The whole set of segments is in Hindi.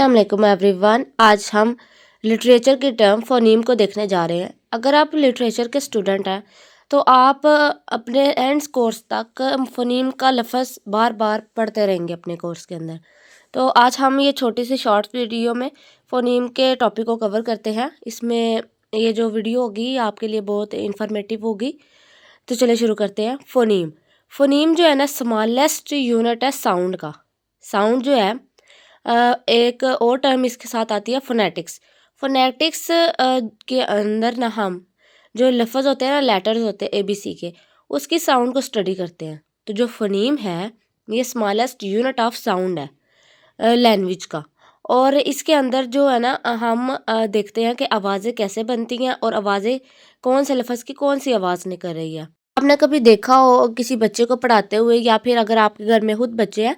अस्सलाम वालेकुम एवरीवन। आज हम लिटरेचर की टर्म फ़ोनीम को देखने जा रहे हैं। अगर आप लिटरेचर के स्टूडेंट हैं तो आप अपने एंड्स कोर्स तक फ़ोनीम का लफ्ज़ बार बार पढ़ते रहेंगे अपने कोर्स के अंदर। तो आज हम ये छोटी सी शॉर्ट वीडियो में फ़ोनीम के टॉपिक को कवर करते हैं। इसमें ये जो वीडियो होगी आपके लिए बहुत इंफॉर्मेटिव होगी। तो चलिए शुरू करते हैं। फ़ोनीम फ़ोनीम जो है ना, स्मॉलेस्ट यूनिट है साउंड का। साउंड जो है एक और टर्म इसके साथ आती है फोनेटिक्स। फोनेटिक्स के अंदर ना हम जो लफ्ज़ होते हैं ना, लेटर्स होते हैं एबीसी के, उसकी साउंड को स्टडी करते हैं। तो जो फ़ोनीम है ये स्मॉलेस्ट यूनिट ऑफ साउंड है लैंग्वेज का। और इसके अंदर जो है ना हम देखते हैं कि आवाज़ें कैसे बनती हैं और आवाज़ें कौन से लफ्ज़ की कौन सी आवाज़ निकल रही है। आपने कभी देखा हो किसी बच्चे को पढ़ाते हुए, या फिर अगर आपके घर में खुद बच्चे हैं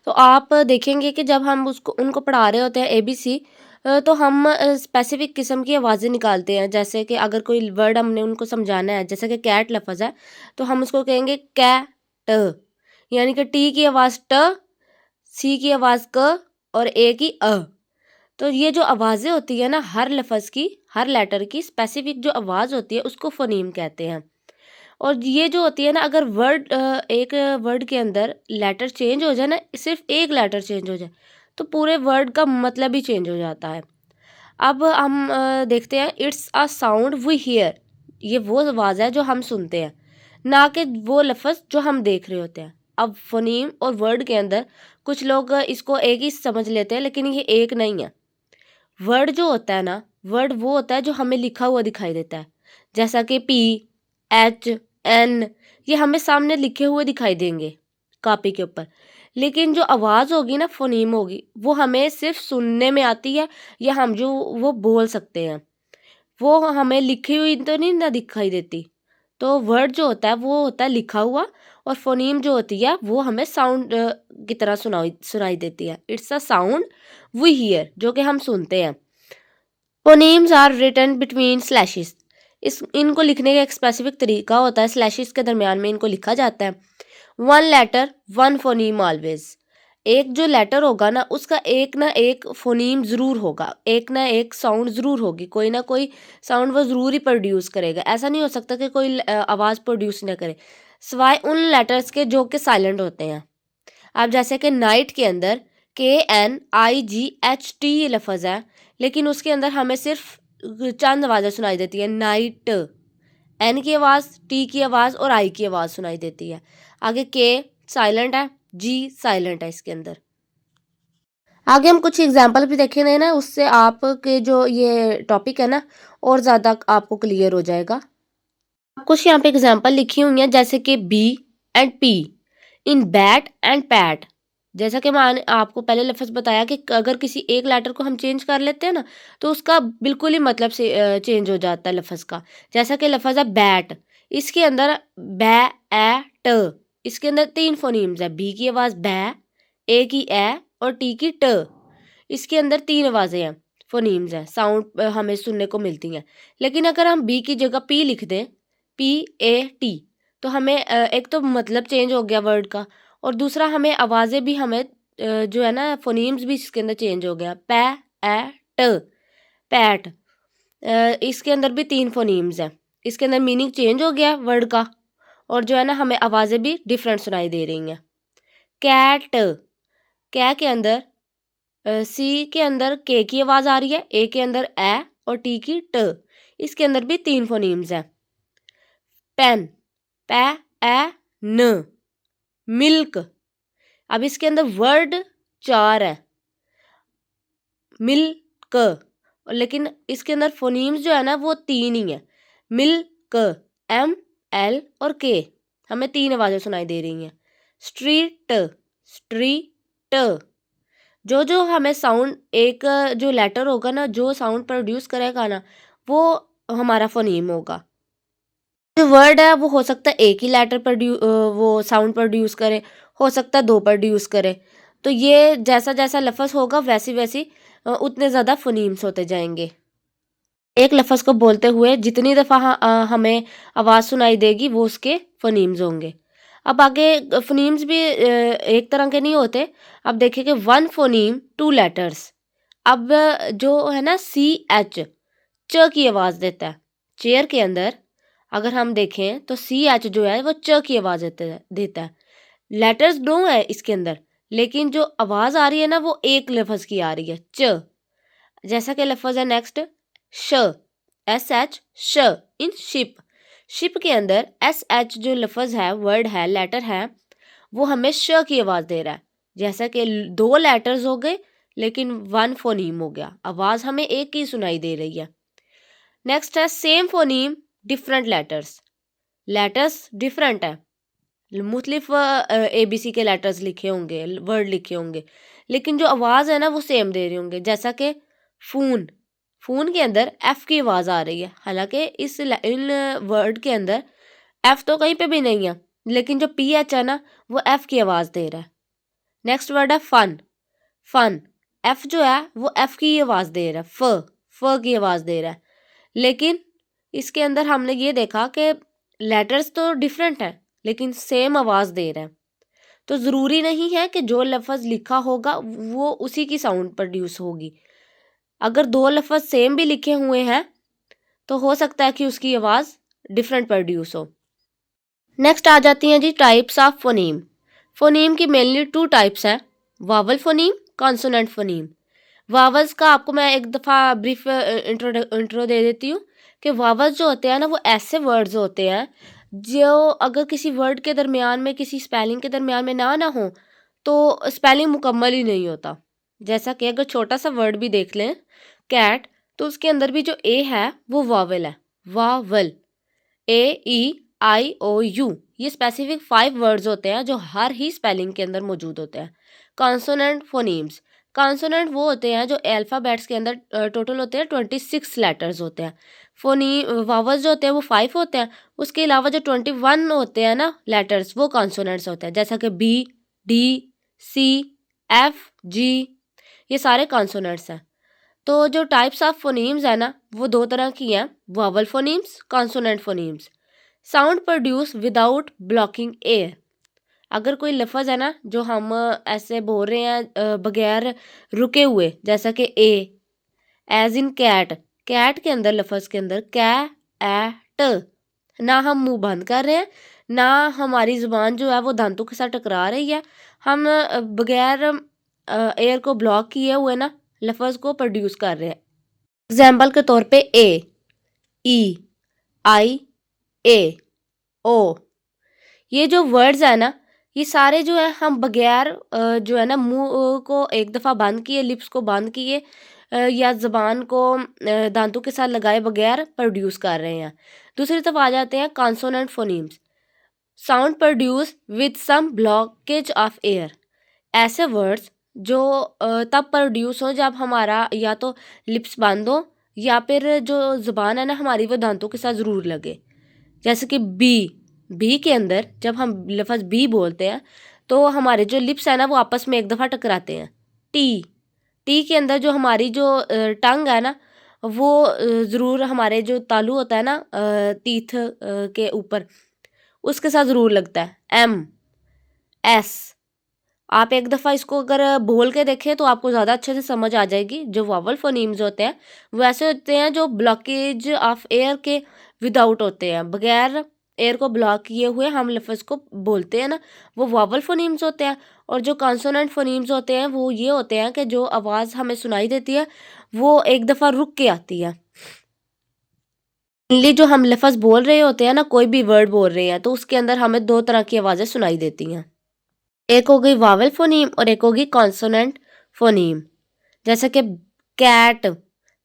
तो आप देखेंगे कि जब हम उसको उनको पढ़ा रहे होते हैं एबीसी, तो हम स्पेसिफिक किस्म की आवाज़ें निकालते हैं। जैसे कि अगर कोई वर्ड हमने उनको समझाना है, जैसे कि कैट लफ्ज़ है तो हम उसको कहेंगे कैट, यानी कि टी की आवाज़ ट, सी की आवाज़ क और ए की अ। तो ये जो आवाज़ें होती है ना, हर लफ्ज़ की, हर लेटर की स्पेसिफिक जो आवाज़ होती है उसको फ़ोनीम कहते हैं। और ये जो होती है ना, अगर एक वर्ड के अंदर लेटर चेंज हो जाए ना, सिर्फ एक लेटर चेंज हो जाए तो पूरे वर्ड का मतलब ही चेंज हो जाता है। अब हम देखते हैं, it's a sound we hear. ये वो आवाज़ है जो हम सुनते हैं, ना कि वो लफ्ज़ जो हम देख रहे होते हैं। अब फोनीम और वर्ड के अंदर कुछ लोग इसको एक ही समझ लेते हैं, लेकिन ये एक नहीं है। वर्ड जो होता है ना, वर्ड वो होता है जो हमें लिखा हुआ दिखाई देता है। जैसा कि पी, एच, एन, ये हमें सामने लिखे हुए दिखाई देंगे कॉपी के ऊपर। लेकिन जो आवाज़ होगी ना, फ़ोनीम होगी, वो हमें सिर्फ सुनने में आती है, या हम जो वो बोल सकते हैं, वो हमें लिखी हुई तो नहीं ना दिखाई देती। तो वर्ड जो होता है वो होता है लिखा हुआ, और फ़ोनीम जो होती है वो हमें साउंड की तरह सुनाई सुनाई देती है। It's a sound we hear, जो कि हम सुनते हैं। Phonemes are written between slashes. इनको लिखने का एक स्पेसिफिक तरीका होता है, स्लैशेस के दरमियान में इनको लिखा जाता है। One letter one phoneme always. एक जो लेटर होगा ना, उसका एक ना एक फोनीम ज़रूर होगा, एक ना एक साउंड ज़रूर होगी, कोई ना कोई साउंड वो ज़रूर ही प्रोड्यूस करेगा। ऐसा नहीं हो सकता कि कोई आवाज़ प्रोड्यूस ना करे, सिवाय उन लेटर्स के जो कि साइलेंट होते हैं। अब जैसे कि नाइट के अंदर KNIGHT लफ्ज़ है, लेकिन उसके अंदर हमें सिर्फ चंद आवाज़ें सुनाई देती है। नाइट, एन की आवाज़, टी की आवाज़ और आई की आवाज़ सुनाई देती है। आगे के साइलेंट है, जी साइलेंट है इसके अंदर। आगे हम कुछ एग्जाम्पल भी देखेंगे ना, उससे आपके जो ये टॉपिक है ना और ज़्यादा आपको क्लियर हो जाएगा। कुछ यहाँ पे एग्जाम्पल लिखी हुई हैं, जैसे कि B and P in bat and pat. जैसा कि मैंने आपको पहले लफ्ज़ बताया कि अगर किसी एक लेटर को हम चेंज कर लेते हैं ना, तो उसका बिल्कुल ही मतलब से चेंज हो जाता है लफ्ज़ का। जैसा कि लफ्ज़ है बैट, इसके अंदर बै ए ट, इसके अंदर तीन फोनीम्स है। बी की आवाज़ बै, ए की ए और टी की ट। इसके अंदर तीन आवाज़ें हैं, फोनीम्स हैं, साउंड हमें सुनने को मिलती हैं। लेकिन अगर हम बी की जगह पी लिख दें, PAT, तो हमें एक तो मतलब चेंज हो गया वर्ड का, और दूसरा हमें आवाज़ें भी हमें जो है ना, फोनीम्स भी इसके अंदर चेंज हो गया। पै ए ट, पैट। इसके अंदर भी तीन फोनीम्स हैं, इसके अंदर मीनिंग चेंज हो गया वर्ड का, और जो है ना हमें आवाज़ें भी डिफरेंट सुनाई दे रही हैं। कैट, कै के अंदर सी के अंदर के की आवाज़ आ रही है, ए के अंदर ए और टी की ट। इसके अंदर भी तीन फोनीम्स हैं। पेन, पै ए न, मिल्क। अब इसके अंदर वर्ड चार है, मिल्क, लेकिन इसके अंदर फोनीम्स जो है ना वो तीन ही है। मिल्क, ML और K, हमें तीन आवाज़ें सुनाई दे रही हैं। Street, street. जो हमें साउंड, एक जो लेटर होगा ना, जो साउंड प्रोड्यूस करेगा ना, वो हमारा फोनीम होगा। जो वर्ड है वो हो सकता है एक ही लेटर वो साउंड प्रोड्यूस करे, हो सकता है दो प्रोड्यूस करे। तो ये जैसा जैसा लफ्ज़ होगा वैसी वैसी उतने ज़्यादा फोनीम्स होते जाएंगे। एक लफ्ज़ को बोलते हुए जितनी दफ़ा हमें आवाज़ सुनाई देगी वो उसके फोनीम्स होंगे। अब आगे फोनीम्स भी एक तरह के नहीं होते। अब देखिए कि वन फोनीम टू लेटर्स। अब जो है ना CH च की आवाज़ देता है। चेयर के अंदर अगर हम देखें तो CH जो है वो च की आवाज़ देता है। लेटर्स दो है इसके अंदर, लेकिन जो आवाज़ आ रही है ना वो एक लफ्ज़ की आ रही है, च। जैसा कि लफ्ज़ है नेक्स्ट श, SH श इन शिप। शिप के अंदर SH जो लफ्ज़ है, वर्ड है, लेटर है, वो हमें श की आवाज़ दे रहा है। जैसा कि 2 लेटर्स हो गए लेकिन 1 फोनीम हो गया, आवाज़ हमें एक ही सुनाई दे रही है। नेक्स्ट है same phoneme different letters. Letters different है, मुख्तलिफ ABC के लेटर्स लिखे होंगे, वर्ड लिखे होंगे, लेकिन जो आवाज़ है ना वो सेम दे रहे होंगे। जैसा कि फ़ोन, फ़ोन के अंदर F की आवाज़ आ रही है, हालांकि इन वर्ड के अंदर F तो कहीं पे भी नहीं है, लेकिन जो PH है ना वो F की आवाज़ दे रहा है। नेक्स्ट वर्ड है फन। फन, F जो है वो F की आवाज़ दे रहा है, फ की आवाज़ दे रहा है, लेकिन इसके अंदर हमने ये देखा कि लेटर्स तो डिफरेंट हैं लेकिन सेम आवाज़ दे रहा है। तो ज़रूरी नहीं है कि जो लफ्ज़ लिखा होगा वो उसी की साउंड प्रोड्यूस होगी। अगर 2 लफ्ज़ सेम भी लिखे हुए हैं तो हो सकता है कि उसकी आवाज़ डिफरेंट प्रोड्यूस हो। नेक्स्ट आ जाती हैं जी टाइप्स ऑफ फोनीम। फोनीम की मेनली 2 टाइप्स हैं, vowel phoneme, consonant phoneme. Vowels का आपको मैं एक दफ़ा ब्रीफ इंट्रो दे देती हूँ कि वावल्स जो होते हैं ना वो ऐसे वर्ड्स होते हैं जो अगर किसी वर्ड के दरमियान में, किसी स्पेलिंग के दरमियान में ना हो तो स्पेलिंग मुकम्मल ही नहीं होता। जैसा कि अगर छोटा सा वर्ड भी देख लें कैट, तो उसके अंदर भी जो ए है वो वावल है, वावल, AEIOU। ये स्पेसिफिक 5 वर्ड्स होते हैं जो हर ही स्पेलिंग के अंदर मौजूद होते हैं। कॉन्सोनेंट फोनीम्स, कॉन्सोनेंट वो होते हैं जो अल्फ़ाबेट्स के अंदर टोटल होते हैं 26 लेटर्स होते हैं। फोनी वावल्स जो होते हैं वो 5 होते हैं, उसके अलावा जो 21 होते हैं ना लेटर्स वो कॉन्सोनेंट्स होते हैं, जैसा कि B, D, C, F, G, ये सारे कॉन्सोनेंट्स हैं। तो जो टाइप्स ऑफ फोनीम्स है ना वो 2 तरह की हैं, vowel phonemes, consonant phonemes. Sound produce without blocking air. अगर कोई लफ्ज़ है ना जो हम ऐसे बोल रहे हैं बगैर रुके हुए, जैसा कि ए एज इन कैट, कैट के अंदर लफ्ज़ के अंदर कैट, ना हम मुंह बंद कर रहे हैं ना हमारी ज़ुबान जो है वो दांतों के साथ टकरा रही है, हम बगैर एयर को ब्लॉक किए हुए ना लफ्ज़ को प्रोड्यूस कर रहे हैं। एग्जाम्पल के तौर पे EIO, ये जो वर्ड्स है ना ये सारे जो है हम बगैर जो है ना मुंह को एक दफ़ा बंद किए, लिप्स को बंद किए या ज़बान को दांतों के साथ लगाए बगैर प्रोड्यूस कर रहे हैं। दूसरी तरफ आ जाते हैं consonant phonemes. Sound produce with some blockage of air. ऐसे वर्ड्स जो तब प्रोड्यूस हो जब हमारा या तो लिप्स बंद हो या फिर जो ज़ुबान है ना हमारी वो दांतों के साथ ज़रूर लगे। जैसे कि बी के अंदर जब हम लफ्ज़ बी बोलते हैं तो हमारे जो लिप्स है ना वो आपस में एक दफ़ा टकराते हैं। टी के अंदर जो हमारी जो टंग है ना वो ज़रूर हमारे जो तालू होता है ना टीथ के ऊपर उसके साथ ज़रूर लगता है। MS, आप एक दफ़ा इसको अगर बोल के देखें तो आपको ज़्यादा अच्छे से समझ आ जाएगी। जो वावल फोनीम्स होते हैं वो ऐसे होते हैं जो ब्लॉकेज ऑफ एयर के विदाउट होते हैं, बगैर एयर को ब्लॉक किए हुए हम लफ्ज़ को बोलते हैं ना वो वावल फोनीम्स होते हैं। और जो कॉन्सोनेंट फोनीम्स होते हैं वो ये होते हैं कि जो आवाज़ हमें सुनाई देती है वो एक दफ़ा रुक के आती है। मेनली जो हम लफ्ज़ बोल रहे होते हैं ना, कोई भी वर्ड बोल रहे हैं तो उसके अंदर हमें 2 तरह की आवाज़ें सुनाई देती हैं। एक हो गई वावल फोनीम और एक होगी कॉन्सोनेंट फोनीम। जैसे कि कैट,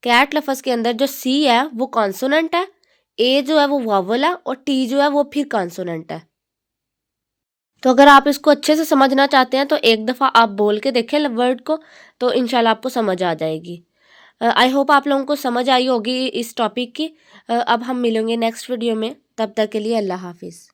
कैट लफ्ज़ के अंदर जो C है वो कॉन्सोनेंट है, A जो है वो वावल है और T जो है वो फिर कॉन्सोनेंट है। तो अगर आप इसको अच्छे से समझना चाहते हैं तो एक दफ़ा आप बोल के देखें वर्ड को, तो इंशाल्लाह आपको समझ आ जाएगी। आई होप आप लोगों को समझ आई होगी इस टॉपिक की। अब हम मिलेंगे नेक्स्ट वीडियो में, तब तक के लिए अल्लाह हाफिज़।